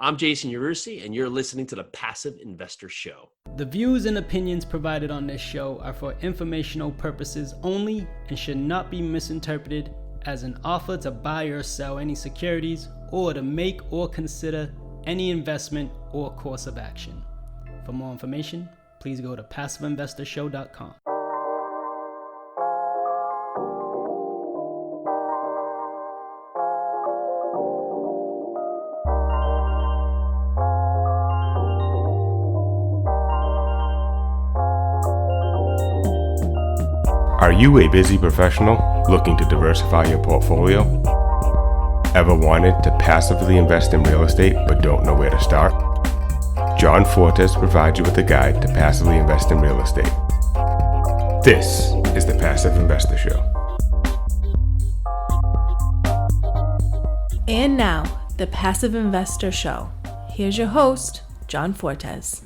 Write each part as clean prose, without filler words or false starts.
I'm Jason Yarusi, and you're listening to the Passive Investor Show. The views and opinions provided on this show are for informational purposes only and should not be misinterpreted as an offer to buy or sell any securities or to make or consider any investment or course of action. For more information, please go to passiveinvestorshow.com. Are you a busy professional looking to diversify your portfolio? Ever wanted to passively invest in real estate but don't know where to start? John Fortes provides you with a guide to passively invest in real estate. This is the Passive Investor Show. And now, the Passive Investor Show. Here's your host, John Fortes.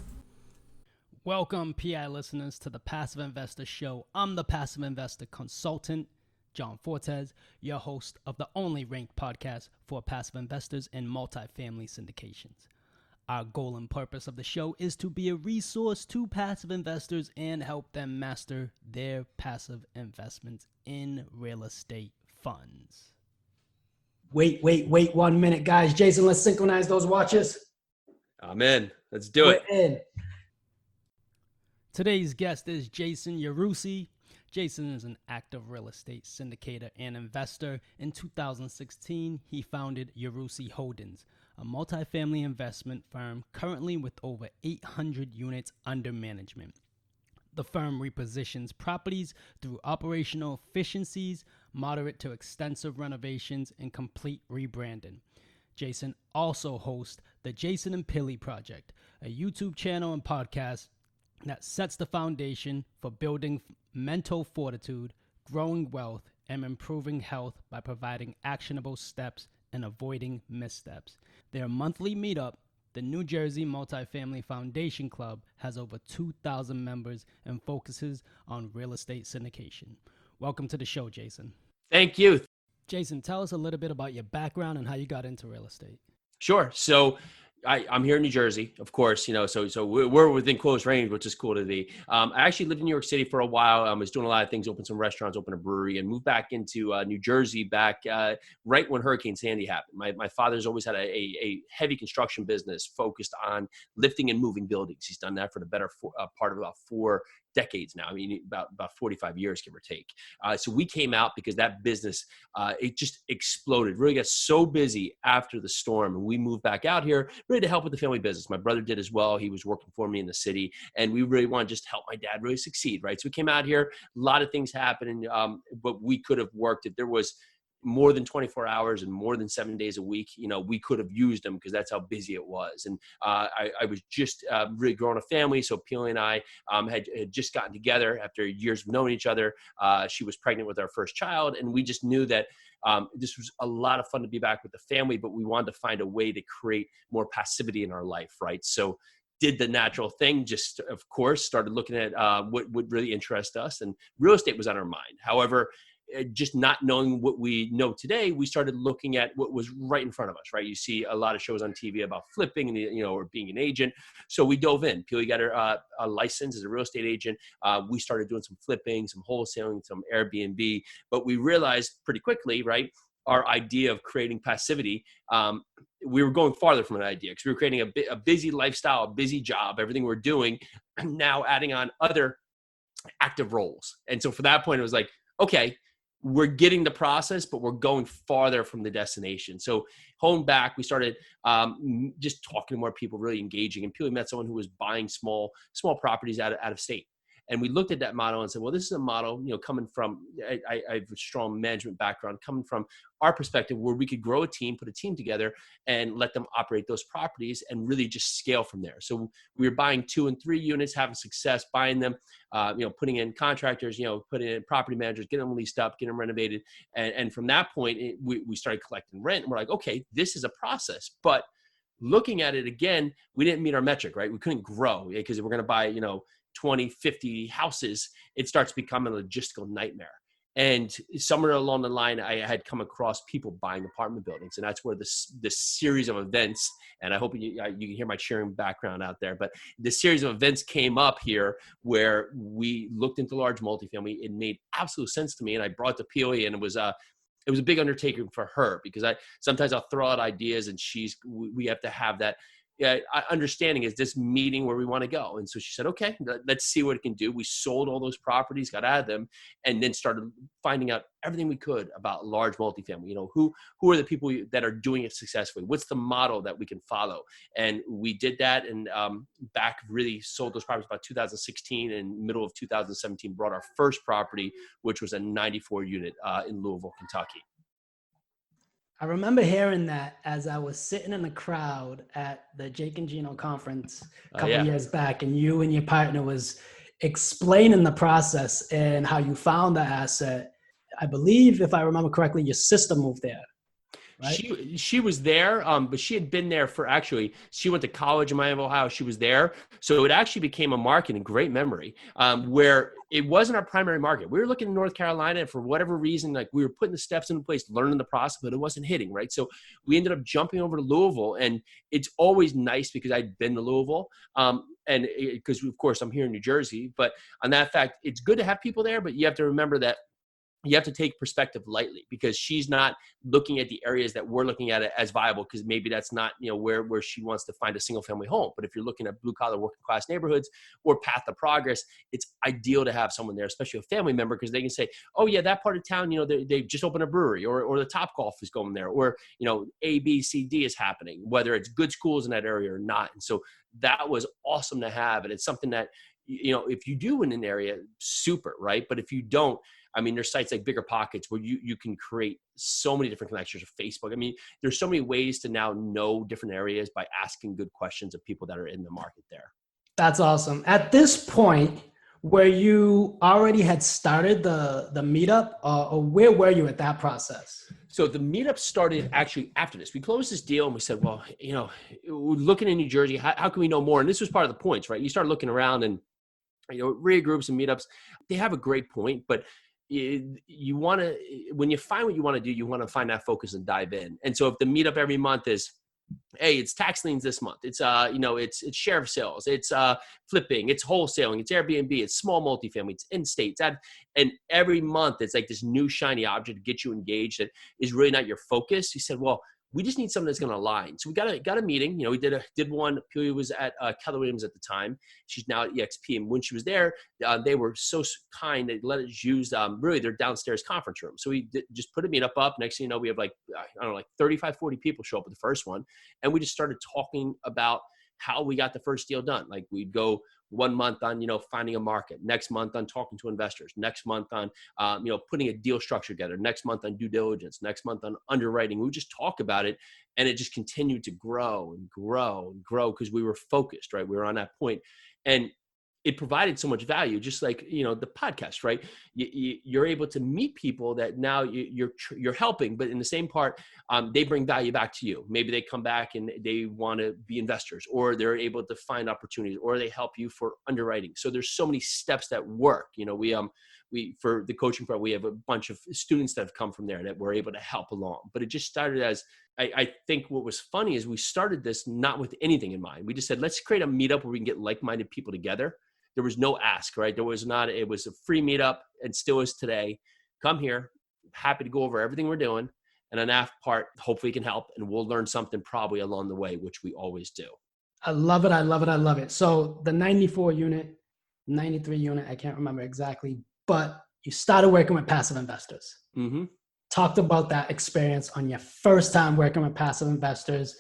Welcome, PI listeners, to the Passive Investor Show. I'm the Passive Investor Consultant, John Fortes, your host of the only ranked podcast for passive investors in multifamily syndications. Our goal and purpose of the show is to be a resource to passive investors and help them master their passive investments in real estate funds. Wait 1 minute, guys. Jason, let's synchronize those watches. I'm in. Let's do it. We're in. Today's guest is Jason Yarusi. Jason is an active real estate syndicator and investor. In 2016, he founded Yarusi Holdings, a multifamily investment firm currently with over 800 units under management. The firm repositions properties through operational efficiencies, moderate to extensive renovations, and complete rebranding. Jason also hosts the Jason and Pili Project, a YouTube channel and podcast that sets the foundation for building mental fortitude, growing wealth, and improving health by providing actionable steps and avoiding missteps. Their monthly meetup, the New Jersey Multifamily Foundation Club, has over 2,000 members and focuses on real estate syndication. Welcome to the show, Jason. Thank you. Jason, tell us a little bit about your background and how you got into real estate. Sure. So I'm here in New Jersey, of course, so we're within close range, which is cool to be. I actually lived in New York City for a while. I was doing a lot of things, opened some restaurants, opened a brewery, and moved back into New Jersey back right when Hurricane Sandy happened. My father's always had a heavy construction business focused on lifting and moving buildings. He's done that for the better part of about 4 decades now. I mean, about 45 years, give or take. So we came out because that business, it just exploded, really got so busy after the storm. And we moved back out here really to help with the family business. My brother did as well. He was working for me in the city, and we really wanted to just help my dad really succeed, right? So we came out here, a lot of things happened, but we could have worked if there was more than 24 hours and more than 7 days a week, we could have used them because that's how busy it was. And I was just really growing a family. So Pili and I had just gotten together after years of knowing each other. She was pregnant with our first child. And we just knew that this was a lot of fun to be back with the family, but we wanted to find a way to create more passivity in our life, right? So did the natural thing, just, of course, started looking at what would really interest us. And real estate was on our mind. However, just not knowing what we know today, we started looking at what was right in front of us, right? You see a lot of shows on TV about flipping and, or being an agent. So we dove in. Pili got her a license as a real estate agent. We started doing some flipping, some wholesaling, some Airbnb, but we realized pretty quickly, right, our idea of creating passivity, we were going farther from an idea because we were creating a busy lifestyle, a busy job, everything we're doing, now adding on other active roles. And so for that point, it was like, okay, we're getting the process, but we're going farther from the destination. So home back, we started just talking to more people, really engaging. And Pili met someone who was buying small properties out of state. And we looked at that model and said, well, this is a model, coming from, I have a strong management background, coming from our perspective where we could grow a team, put a team together and let them operate those properties and really just scale from there. So we were buying 2 and 3 units, having success, buying them, putting in contractors, putting in property managers, getting them leased up, getting them renovated. And from that point, we started collecting rent. And we're like, okay, this is a process. But looking at it again, we didn't meet our metric, right? We couldn't grow because if we're going to buy, 20, 50 houses, it starts becoming a logistical nightmare. And somewhere along the line, I had come across people buying apartment buildings. And that's where this series of events, and I hope you can hear my cheering background out there, but the series of events came up here where we looked into large multifamily. It made absolute sense to me. And I brought the Pili, and it was a big undertaking for her, because sometimes I'll throw out ideas and we have to have that understanding, is this meeting where we want to go? And so she said, okay, let's see what it can do. We sold all those properties, got out of them, and then started finding out everything we could about large multifamily. Who are the people that are doing it successfully? What's the model that we can follow? And we did that, and back really sold those properties about 2016, and middle of 2017 brought our first property, which was a 94 unit in Louisville, Kentucky. I remember hearing that as I was sitting in the crowd at the Jake and Gino conference a couple of years back, and you and your partner was explaining the process and how you found the asset. I believe, if I remember correctly, your sister moved there. Right? She was there, but she had been there she went to college in Miami, Ohio. She was there. So it actually became a market, and great memory, where it wasn't our primary market. We were looking in North Carolina, and for whatever reason, like, we were putting the steps into place, learning the process, but it wasn't hitting, right? So we ended up jumping over to Louisville, and it's always nice because I'd been to Louisville. And because of course I'm here in New Jersey, but on that fact, it's good to have people there, but you have to remember that you have to take perspective lightly, because she's not looking at the areas that we're looking at it as viable, because maybe that's not, where she wants to find a single family home. But if you're looking at blue collar working class neighborhoods or path to progress, it's ideal to have someone there, especially a family member, because they can say, oh yeah, that part of town, they just opened a brewery, or the Top Golf is going there, or, A, B, C, D is happening, whether it's good schools in that area or not. And so that was awesome to have. And it's something that, if you do in an area, super, right? But if you don't, there's sites like Bigger Pockets where you can create so many different connections of Facebook. There's so many ways to now know different areas by asking good questions of people that are in the market there. That's awesome. At this point, where you already had started the Meetup, or where were you at that process? So the Meetup started actually after this. We closed this deal and we said, well, we're looking in New Jersey, how can we know more? And this was part of the points, right? You start looking around, and, REIA groups and Meetups, they have a great point, but you want to, when you find what you want to do, you want to find that focus and dive in. And so if the Meetup every month is, hey, it's tax liens this month, it's it's share of sales, it's flipping, it's wholesaling, it's Airbnb, it's small multifamily, it's in-states, and every month it's like this new shiny object to get you engaged that is really not your focus. You said, well, we just need something that's going to align. So we got a meeting. We did one. Pili was at Keller Williams at the time. She's now at EXP. And when she was there, they were so kind. They let us use really their downstairs conference room. So we just put a meetup up. Next thing you know, we have like 35, 40 people show up at the first one. And we just started talking about how we got the first deal done. Like, we'd go 1 month on, finding a market, next month on talking to investors, next month on, putting a deal structure together, next month on due diligence, next month on underwriting. We would just talk about it, and it just continued to grow and grow and grow, because we were focused, right? We were on that point, and it provided so much value, just like, the podcast, right? You're able to meet people that now you're helping, but in the same part, they bring value back to you. Maybe they come back and they want to be investors, or they're able to find opportunities, or they help you for underwriting. So there's so many steps that work. We for the coaching part, we have a bunch of students that have come from there that we're able to help along. But it just started as, I think what was funny is we started this not with anything in mind. We just said, let's create a meetup where we can get like-minded people together. There was no ask, right? It was a free meetup, and still is today. Come here, happy to go over everything we're doing. And on that part, hopefully it can help, and we'll learn something probably along the way, which we always do. I love it. I love it. I love it. So the 94 unit, 93 unit, I can't remember exactly, but you started working with passive investors. Mm-hmm. Talked about that experience on your first time working with passive investors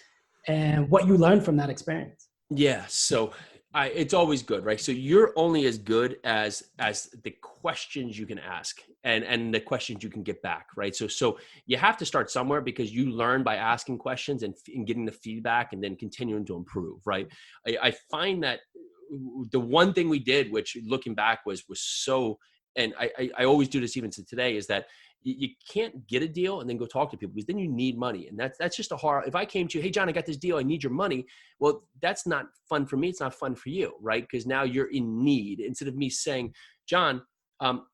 and what you learned from that experience. Yeah. So it's always good, right? So you're only as good as the questions you can ask and the questions you can get back, right? So you have to start somewhere, because you learn by asking questions and getting the feedback, and then continuing to improve, right? I find that the one thing we did, which looking back was so, and I always do this even to today, is that you can't get a deal and then go talk to people, because then you need money. And that's just a hard, if I came to you, hey, John, I got this deal, I need your money. Well, that's not fun for me. It's not fun for you, right? Because now you're in need. Instead of me saying, John,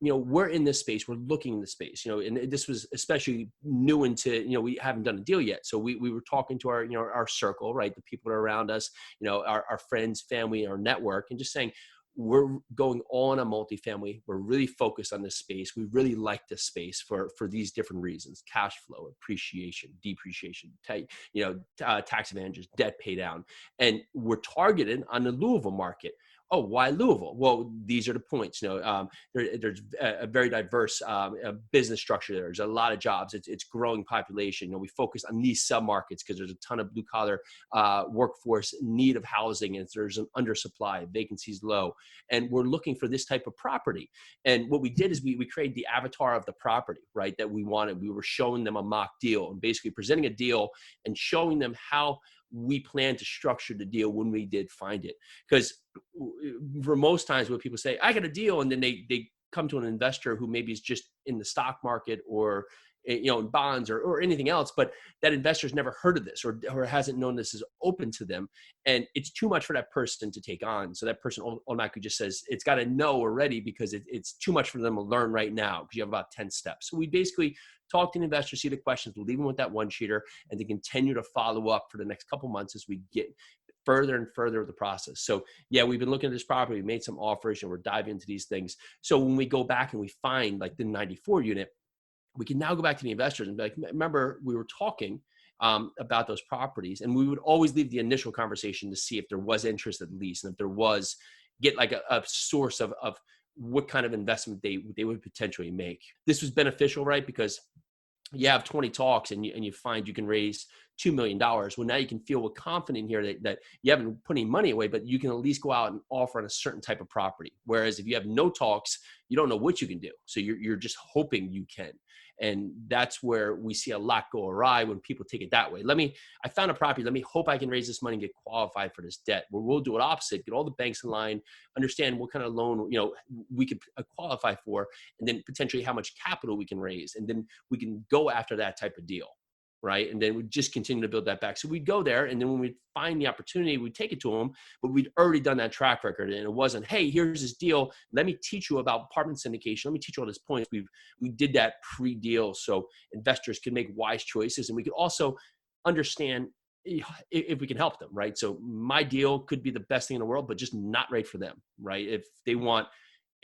we're in this space, we're looking in the space, and this was especially new into, we haven't done a deal yet. So we were talking to our circle, right? The people that are around us, our friends, family, our network, and just saying, we're going all in a multifamily. We're really focused on this space. We really like this space for these different reasons: cash flow, appreciation, depreciation, tax advantages, debt pay down. And we're targeted on the Louisville market. Oh, why Louisville? Well, these are the points. There's a very diverse business structure there. There's a lot of jobs. It's growing population. We focus on these submarkets because there's a ton of blue collar workforce need of housing, and there's an undersupply, vacancies low, and we're looking for this type of property. And what we did is we created the avatar of the property, right? That we wanted. We were showing them a mock deal and basically presenting a deal and showing them how we plan to structure the deal when we did find it. Because for most times when people say, I got a deal, and then they come to an investor who maybe is just in the stock market or in bonds or anything else, but that investor's never heard of this or hasn't known this is open to them. And it's too much for that person to take on. So that person automatically just says, it's got to know already because it's too much for them to learn right now because you have about 10 steps. So we basically talk to the investor, see the questions, we'll leave them with that one sheeter, and then continue to follow up for the next couple months as we get further and further with the process. So yeah, we've been looking at this property, we made some offers, and we're diving into these things. So when we go back and we find like the 94 unit, we can now go back to the investors and be like, remember we were talking about those properties, and we would always leave the initial conversation to see if there was interest at least, and if there was, get like a source of what kind of investment they would potentially make. This was beneficial, right? Because you have 20 talks and you find you can raise $2 million. Well, now you can feel with confidence here that you haven't put any money away, but you can at least go out and offer on a certain type of property. Whereas if you have no talks, you don't know what you can do. So you're just hoping you can. And that's where we see a lot go awry when people take it that way. I found a property. Let me hope I can raise this money and get qualified for this debt. Where we'll do it opposite, get all the banks in line, understand what kind of loan, we could qualify for, and then potentially how much capital we can raise. And then we can go after that type of deal. Right. And then we just continue to build that back. So we'd go there, and then when we find the opportunity, we'd take it to them, but we'd already done that track record. And it wasn't, hey, here's this deal. Let me teach you about apartment syndication. Let me teach you all these points. We did that pre-deal so investors can make wise choices, and we could also understand if we can help them. Right. So my deal could be the best thing in the world, but just not right for them. Right. If they want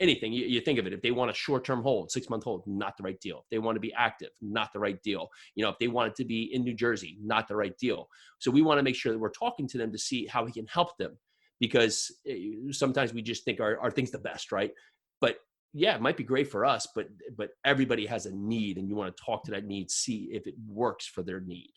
anything, you think of it. If they want a short-term hold, 6-month hold, not the right deal. If they want to be active, not the right deal. If they want it to be in New Jersey, not the right deal. So we want to make sure that we're talking to them to see how we can help them, because sometimes we just think our thing's the best, right? But yeah, it might be great for us, but everybody has a need, and you want to talk to that need, see if it works for their need.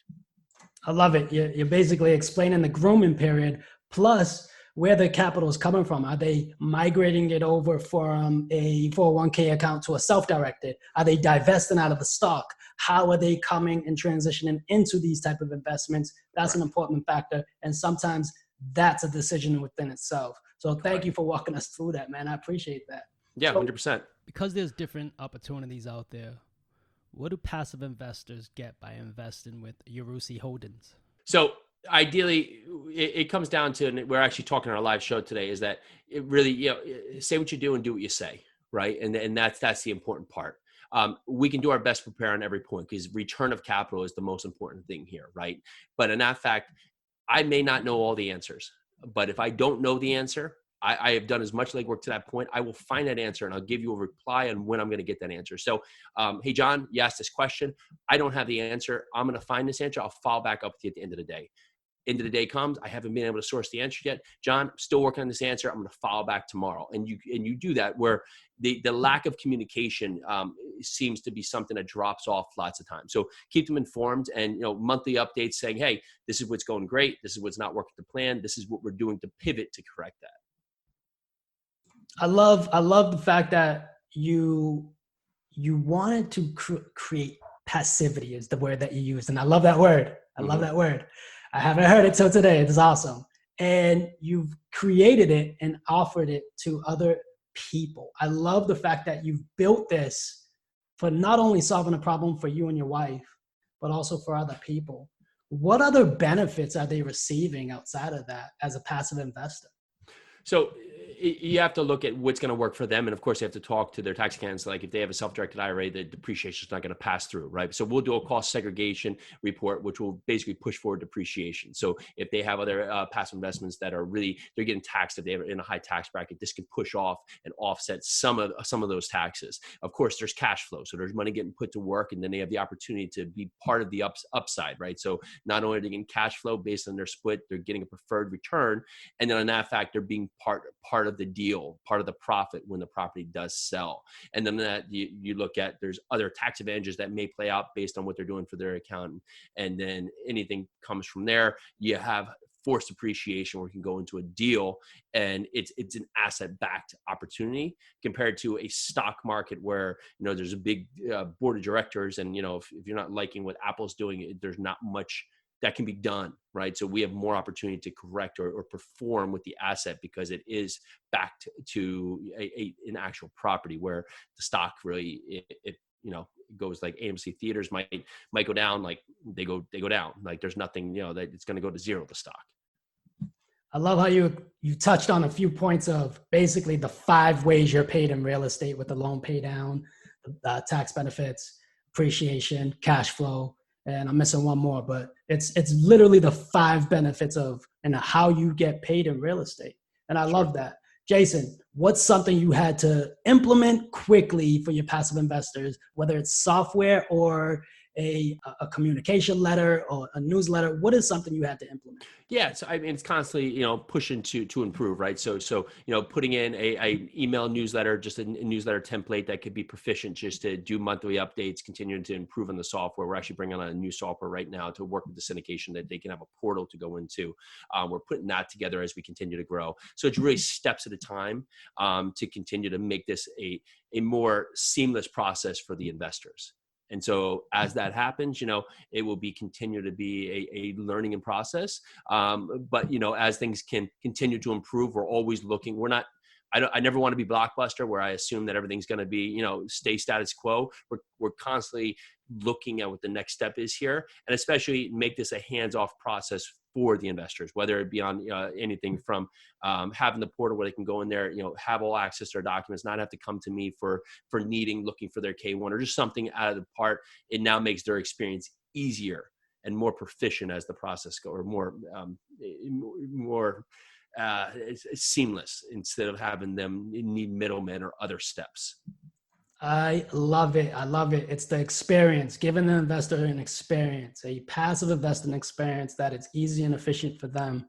I love it. You're basically explaining the grooming period, plus where the capital is coming from. Are they migrating it over from a 401k account to a self-directed? Are they divesting out of the stock? How are they coming and transitioning into these type of investments? That's an important factor. And sometimes that's a decision within itself. So thank you for walking us through that, man. I appreciate that. Yeah, 100%. Because there's different opportunities out there, what do passive investors get by investing with Yarusi Holdings? So ideally, it comes down to, and we're actually talking on our live show today, is that it really, say what you do and do what you say, right? And that's the important part. We can do our best to prepare on every point, because return of capital is the most important thing here, right? But in that fact, I may not know all the answers, but if I don't know the answer, I have done as much legwork to that point. I will find that answer, and I'll give you a reply on when I'm going to get that answer. So, hey, John, you asked this question. I don't have the answer. I'm going to find this answer. I'll follow back up with you at the end of the day. End of the day comes, I haven't been able to source the answer yet. John, I'm still working on this answer. I'm going to follow back tomorrow. And you do that, where the lack of communication seems to be something that drops off lots of times. So keep them informed, and monthly updates saying, hey, this is what's going great. This is what's not working to plan. This is what we're doing to pivot to correct that. I love the fact that you wanted to create passivity is the word that you used. And I love that word. I love that word. I haven't heard it till today. It's awesome. And you've created it and offered it to other people. I love the fact that you've built this for not only solving a problem for you and your wife, but also for other people. What other benefits are they receiving outside of that as a passive investor? So you have to look at what's going to work for them. And of course, you have to talk to their tax accountants. Like if they have a self-directed IRA, the depreciation is not going to pass through, right? So we'll do a cost segregation report, which will basically push forward depreciation. So if they have other passive investments that are really, they're getting taxed, if they're in a high tax bracket, this can push off and offset some of those taxes. Of course, there's cash flow. So there's money getting put to work, and then they have the opportunity to be part of the upside, right? So not only are they getting cash flow based on their split, they're getting a preferred return. And then on that fact, they're being part of the deal, part of the profit when the property does sell. And then that you look at, there's other tax advantages that may play out based on what they're doing for their accountant. And then anything comes from there. You have forced appreciation where you can go into a deal and it's an asset-backed opportunity compared to a stock market where, there's a big board of directors. And, if you're not liking what Apple's doing, there's not much that can be done, right? So we have more opportunity to correct or perform with the asset because it is backed to an actual property, where the stock really, it goes like AMC theaters might go down, like they go down. Like there's nothing, that it's going to go to zero, the stock. I love how you touched on a few points of basically the 5 ways you're paid in real estate, with the loan pay down, the tax benefits, appreciation, cash flow. And I'm missing one more, but it's literally the 5 benefits of and how you get paid in real estate. And I love that. Jason, what's something you had to implement quickly for your passive investors, whether it's software or a communication letter or a newsletter? What is something you had to implement? Yeah, so I mean, it's constantly, pushing to improve, right? So putting in a email newsletter, just a newsletter template that could be proficient, just to do monthly updates, continuing to improve on the software. We're actually bringing on a new software right now to work with the syndication that they can have a portal to go into. We're putting that together as we continue to grow. So it's really steps at a time to continue to make this a more seamless process for the investors. And so as that happens, it will continue to be a learning and process. But, as things can continue to improve, we're always looking. I never want to be Blockbuster where I assume that everything's going to be, stay status quo. We're constantly looking at what the next step is here, and especially make this a hands-off process for the investors, whether it be on anything from having the portal where they can go in there, have all access to their documents, not have to come to me for looking for their K1 or just something out of the part. It now makes their experience easier and more proficient as the process goes, or more seamless, instead of having them need middlemen or other steps. I love it. It's the experience, giving the investor an experience, a passive investing experience that is easy and efficient for them.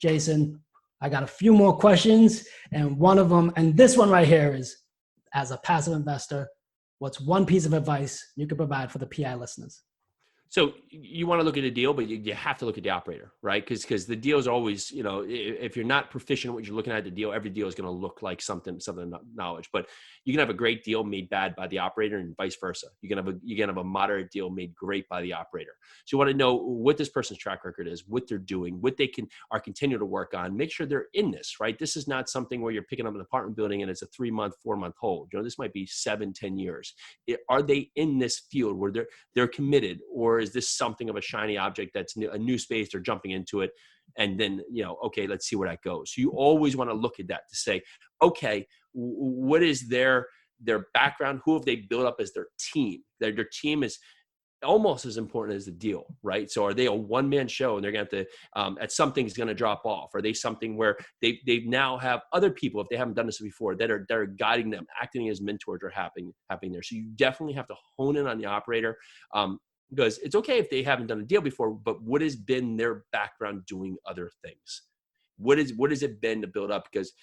Jason, I got a few more questions, and one of them, and this one right here is, as a passive investor, what's one piece of advice you could provide for the PI listeners? So you want to look at a deal, but you have to look at the operator, right? Because the deals are always, if you're not proficient in what you're looking at the deal, every deal is going to look like something knowledge. But you can have a great deal made bad by the operator, and vice versa. You can have a moderate deal made great by the operator. So you want to know what this person's track record is, what they're doing, what they are continue to work on. Make sure they're in this, right? This is not something where you're picking up an apartment building and it's a 3-month, 4-month hold. This might be 7-10 years. Are they in this field where they're committed, or is this something of a shiny object that's a new space, they're jumping into it, and then, okay, let's see where that goes. So you always want to look at that to say, okay, what is their background? Who have they built up as their team? Their team is almost as important as the deal, right? So are they a one-man show and they're going to have to, at something's going to drop off? Are they something where they now have other people, if they haven't done this before, that are guiding them, acting as mentors, or happening there? So you definitely have to hone in on the operator. Because it's okay if they haven't done a deal before, but what has been their background doing other things? What has it been to build up? Because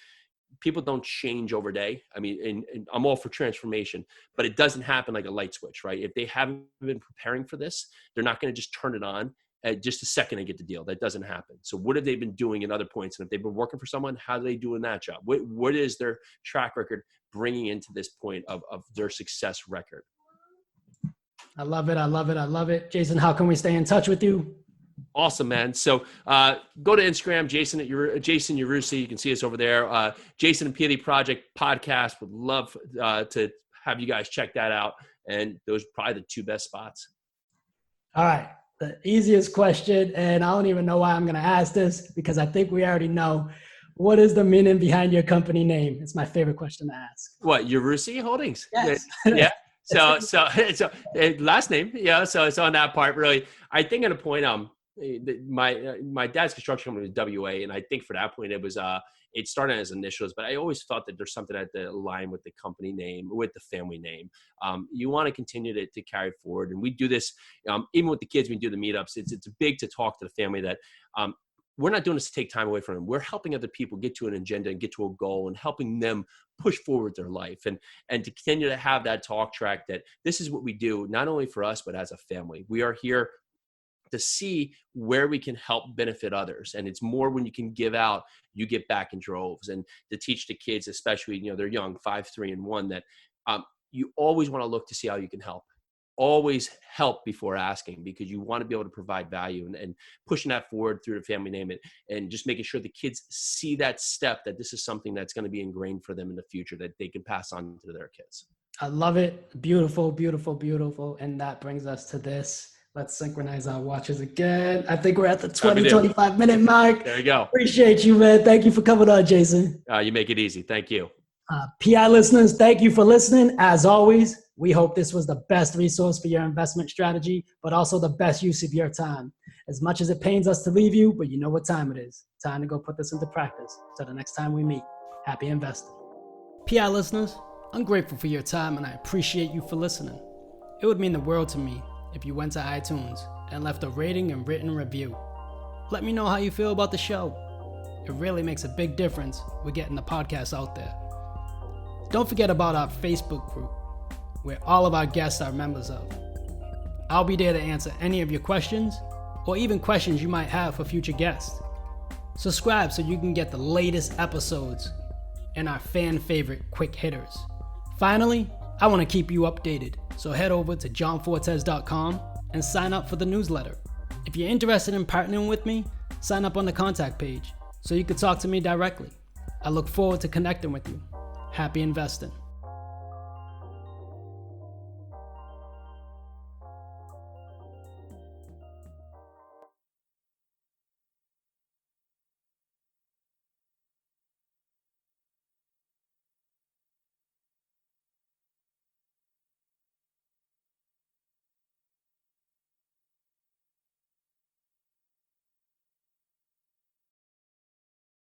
people don't change over day. I mean, and I'm all for transformation, but it doesn't happen like a light switch, right? If they haven't been preparing for this, they're not going to just turn it on at just a second and get the deal. That doesn't happen. So what have they been doing in other points? And if they've been working for someone, how do they do in that job? What is their track record bringing into this point of their success record? I love it. Jason, how can we stay in touch with you? Awesome, man. So go to Instagram, Jason Yarusi. You can see us over there. Jason and Pili Project podcast. Would love to have you guys check that out. And those are probably the 2 best spots. All right. The easiest question, and I don't even know why I'm going to ask this because I think we already know. What is the meaning behind your company name? It's my favorite question to ask. What, Yarusi Holdings? Yes. Yeah. So last name. Yeah. So it's on that part really. I think at a point, my dad's construction company was WA, and I think for that point it started as initials, but I always thought that there's something that align with the company name, with the family name. You want to continue to carry it forward, and we do this even with the kids. We do the meetups. It's big to talk to the family that we're not doing this to take time away from them. We're helping other people get to an agenda and get to a goal, and helping them push forward their life, and to continue to have that talk track that this is what we do, not only for us, but as a family. We are here to see where we can help benefit others. And it's more when you can give out, you get back in droves. And to teach the kids, especially, they're young, 5, 3, and 1, that you always want to look to see how you can help. Always help before asking, because you want to be able to provide value, and pushing that forward through the family name, and just making sure the kids see that step, that this is something that's going to be ingrained for them in the future, that they can pass on to their kids. I love it. Beautiful, beautiful, beautiful. And that brings us to this. Let's synchronize our watches again. I think we're at the 25 minute mark. There you go. Appreciate you, man. Thank you for coming on, Jason. You make it easy. Thank you. PI listeners, thank you for listening. As always, we hope this was the best resource for your investment strategy, but also the best use of your time. As much as it pains us to leave you, but you know what time it is. Time to go put this into practice. So the next time we meet, happy investing. PI listeners, I'm grateful for your time, and I appreciate you for listening. It would mean the world to me if you went to iTunes and left a rating and written review. Let me know how you feel about the show. It really makes a big difference with getting the podcast out there. Don't forget about our Facebook group, where all of our guests are members of. I'll be there to answer any of your questions, or even questions you might have for future guests. Subscribe so you can get the latest episodes and our fan favorite quick hitters. Finally, I want to keep you updated, so head over to johnfortes.com and sign up for the newsletter. If you're interested in partnering with me, sign up on the contact page so you can talk to me directly. I look forward to connecting with you. Happy investing.